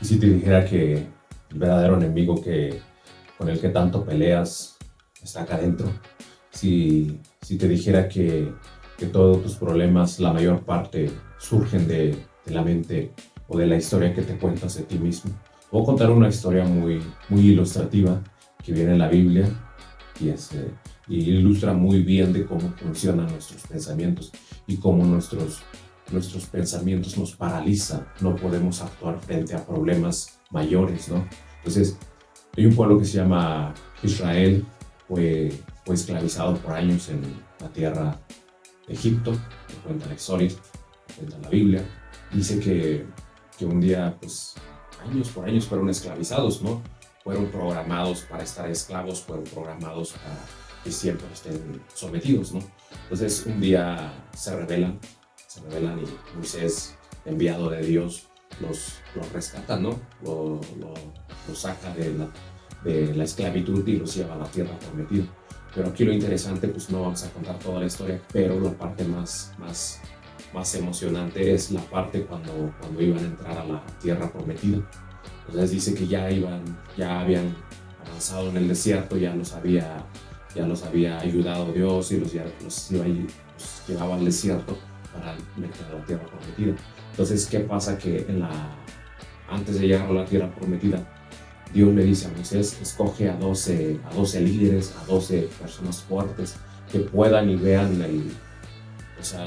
si te dijera que el verdadero enemigo con el que tanto peleas está acá adentro, si te dijera que todos tus problemas, la mayor parte, surgen de la mente o de la historia que te cuentas de ti mismo. Voy a contar una historia muy ilustrativa que viene en la Biblia y, y ilustra muy bien de cómo funcionan nuestros pensamientos y cómo nuestros pensamientos nos paralizan. No podemos actuar frente a problemas mayores, ¿no? Entonces, hay un pueblo que se llama Israel, fue esclavizado por años en la tierra de Egipto, que cuenta la historia, que cuenta la Biblia. Dice que un día, pues, años por años fueron esclavizados, ¿no? Fueron programados para estar esclavos, fueron programados para que siempre estén sometidos, ¿no? Entonces, un día se rebelan y Moisés, enviado de Dios, los rescata, ¿no? Los saca de la esclavitud y los lleva a la tierra prometida. Pero aquí lo interesante, pues no vamos a contar toda la historia, pero la parte más emocionante es la parte cuando iban a entrar a la tierra prometida. Entonces dice que ya habían avanzado en el desierto, ya los había ayudado Dios y los llevaba al desierto para meter a la tierra prometida. Entonces, ¿qué pasa? Que antes de llegar a la tierra prometida, Dios le dice a Moisés: escoge a 12 líderes, a 12 personas fuertes que puedan y vean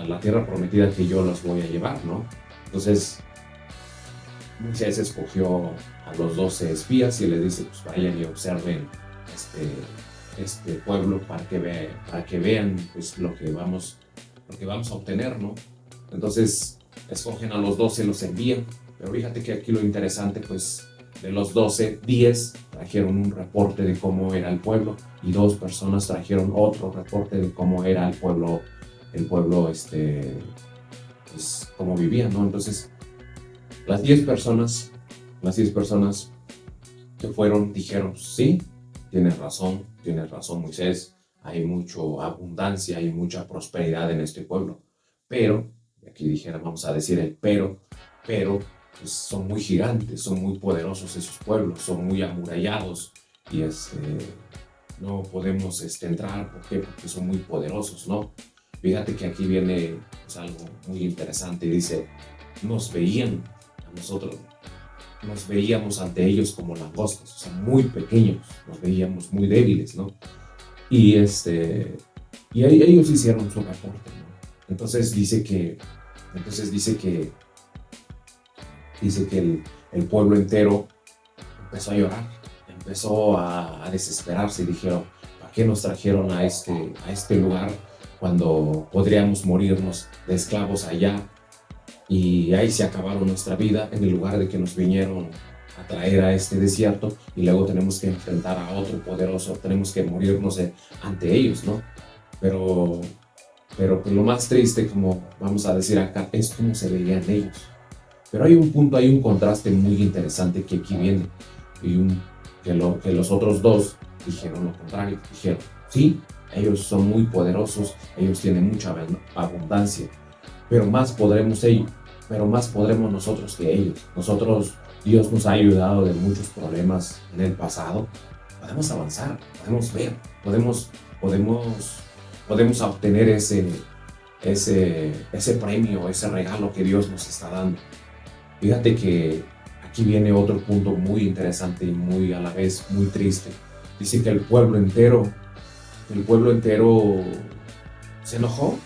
la tierra prometida que yo los voy a llevar, ¿no? Entonces, Moisés escogió a los 12 espías y le dice: pues vayan y observen este pueblo para que vean pues, lo que vamos a obtener, ¿no? Entonces, escogen a los 12, los envían, pero fíjate que aquí lo interesante, pues, de los 12, 10 trajeron un reporte de cómo era el pueblo y 2 personas trajeron otro reporte de cómo era pues, cómo vivían, ¿no? Entonces, las 10 personas que fueron dijeron: sí, tienes razón Moisés, hay mucha abundancia, hay mucha prosperidad en este pueblo, pero, aquí vamos a decir el pero, pues son muy gigantes, son muy poderosos esos pueblos, son muy amurallados y no podemos entrar. ¿Por qué? Porque son muy poderosos, ¿no? Fíjate que aquí viene pues, algo muy interesante y dice: nos veían a nosotros, nos veíamos ante ellos como langostas, o sea, muy pequeños, nos veíamos muy débiles, ¿no? Y, y ellos hicieron su reporte, ¿no? Entonces dice que el pueblo entero empezó a llorar, empezó a desesperarse y dijeron: ¿para qué nos trajeron a este lugar cuando podríamos morirnos de esclavos allá? Y ahí se acabaron nuestra vida en el lugar de que nos vinieron a traer a este desierto y luego tenemos que enfrentar a otro poderoso, tenemos que morirnos ante ellos, ¿no? Pero pues lo más triste, como vamos a decir acá, es cómo se veían ellos. Pero hay un punto, hay un contraste muy interesante que aquí viene que los otros dos dijeron lo contrario, dijeron: sí, ellos son muy poderosos, ellos tienen mucha abundancia, pero más podremos nosotros que ellos. Nosotros, Dios nos ha ayudado de muchos problemas en el pasado. Podemos avanzar, podemos ver, podemos obtener ese premio, ese regalo que Dios nos está dando. Fíjate que aquí viene otro punto muy interesante y muy a la vez muy triste. Dice que el pueblo entero se enojó.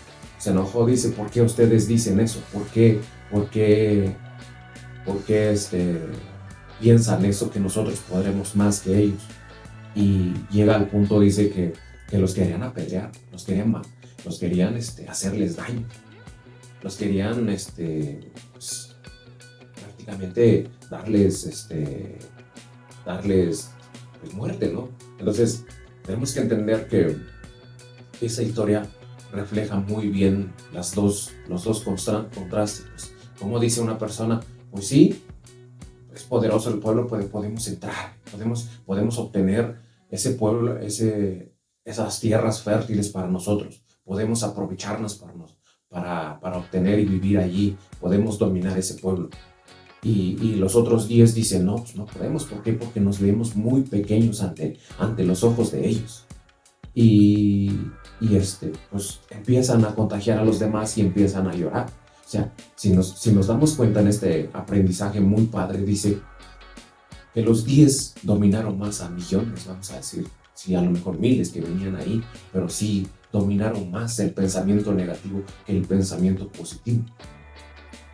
Dice: ¿por qué ustedes dicen eso? ¿Por qué piensan eso, que nosotros podremos más que ellos? Y llega al punto, dice que los querían apedrear, los querían hacerles daño, los querían pues, prácticamente darles pues, muerte, ¿no? Entonces tenemos que entender que esa historia refleja muy bien los dos contrastes. Pues, como dice una persona: pues sí, es poderoso el pueblo, podemos entrar, podemos obtener ese pueblo, esas tierras fértiles para nosotros, podemos aprovecharnos para obtener y vivir allí, podemos dominar ese pueblo. y los otros 10 dicen, no, pues no podemos. ¿Por qué? Porque nos vemos muy pequeños ante los ojos de ellos. Y, pues empiezan a contagiar a los demás y empiezan a llorar. O sea, si nos damos cuenta en este aprendizaje muy padre, dice que los 10 dominaron más a millones, vamos a decir. Sí, a lo mejor miles que venían ahí, pero sí dominaron más el pensamiento negativo que el pensamiento positivo.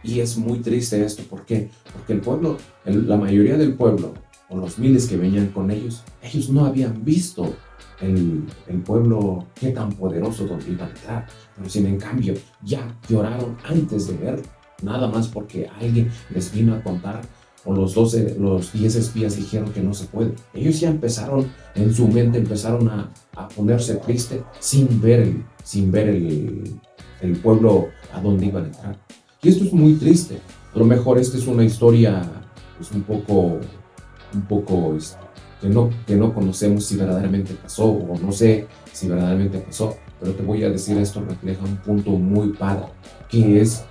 Y es muy triste esto, ¿por qué? Porque el pueblo, la mayoría del pueblo, o los miles que venían con ellos no habían visto el pueblo qué tan poderoso donde iban a entrar, pero sin en cambio ya lloraron antes de verlo, nada más porque alguien les vino a contar, o los 10 espías dijeron que no se puede. Ellos ya empezaron, en su mente empezaron a ponerse triste sin ver el pueblo a donde iban a entrar. Y esto es muy triste. A lo mejor esta es una historia pues, un poco que no conocemos si verdaderamente pasó, o no sé si verdaderamente pasó, pero te voy a decir, esto refleja un punto muy padre, que es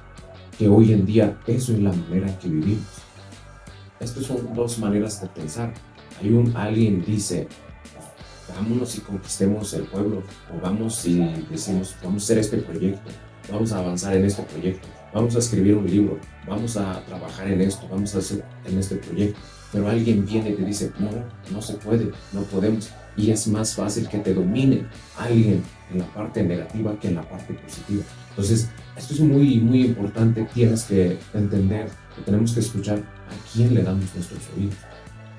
que hoy en día eso es la manera en que vivimos. Estas son dos maneras de pensar. Alguien dice, vámonos y conquistemos el pueblo, o vamos y decimos, vamos a hacer este proyecto, vamos a avanzar en este proyecto, vamos a escribir un libro, vamos a trabajar en esto, vamos a hacer en este proyecto. Pero alguien viene y te dice, no, no se puede, no podemos. Y es más fácil que te domine alguien en la parte negativa que en la parte positiva. Entonces, esto es muy, muy importante. Tienes que entender que tenemos que escuchar a quién le damos nuestros oídos.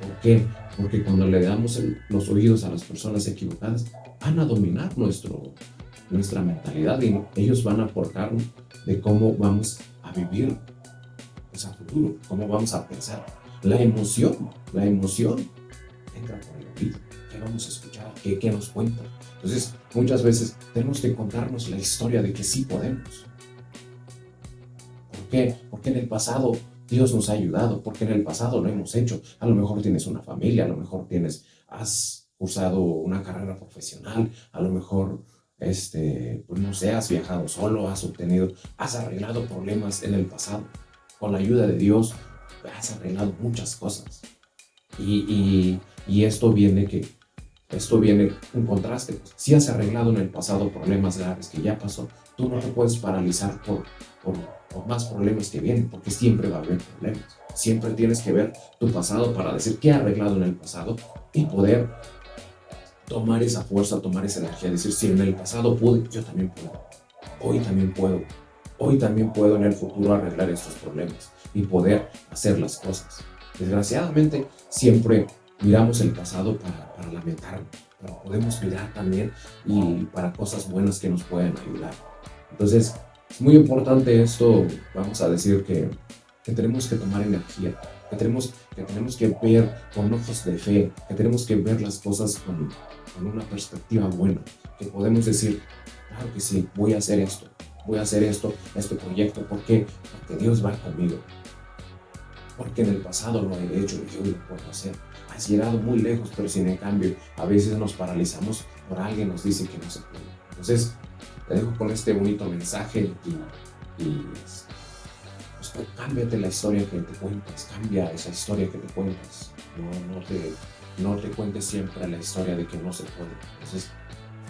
¿Por qué? Porque cuando le damos los oídos a las personas equivocadas, van a dominar nuestra mentalidad y ellos van a aportar de cómo vamos a vivir pues, a futuro, cómo vamos a pensar. La emoción entra por el oído. ¿Qué vamos a escuchar? ¿Qué nos cuentan? Entonces, muchas veces tenemos que contarnos la historia de que sí podemos. ¿Por qué? Porque en el pasado Dios nos ha ayudado, porque en el pasado lo hemos hecho. A lo mejor tienes una familia, a lo mejor has cursado una carrera profesional, a lo mejor, pues no sé, has viajado solo, has arreglado problemas en el pasado. Con la ayuda de Dios, has arreglado muchas cosas. Y esto viene un contraste. Si has arreglado en el pasado problemas graves que ya pasó, tú no te puedes paralizar por más problemas que vienen, porque siempre va a haber problemas. Siempre tienes que ver tu pasado para decir qué he arreglado en el pasado y poder tomar esa fuerza, tomar esa energía, decir, si en el pasado pude, yo también puedo. Hoy también puedo. Hoy también puedo en el futuro arreglar estos problemas y poder hacer las cosas. Desgraciadamente, siempre miramos el pasado para lamentarnos, pero podemos mirar también y para cosas buenas que nos pueden ayudar. Entonces, es muy importante esto, vamos a decir que tenemos que tomar energía, que tenemos que ver con ojos de fe, que tenemos que ver las cosas con una perspectiva buena, que podemos decir, claro que sí, voy a hacer esto, este proyecto. ¿Por qué? Porque Dios va conmigo. Porque en el pasado lo he hecho y hoy lo puedo hacer. Has llegado muy lejos, pero sin en cambio, a veces nos paralizamos por alguien nos dice que no se puede. Entonces, te dejo con este bonito mensaje y pues, cámbiate la historia que te cuentas, cambia esa historia que te cuentas. No te cuentes siempre la historia de que no se puede. Entonces,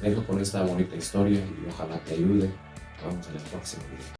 te dejo con esta bonita historia y ojalá te ayude. Vamos a la próxima video.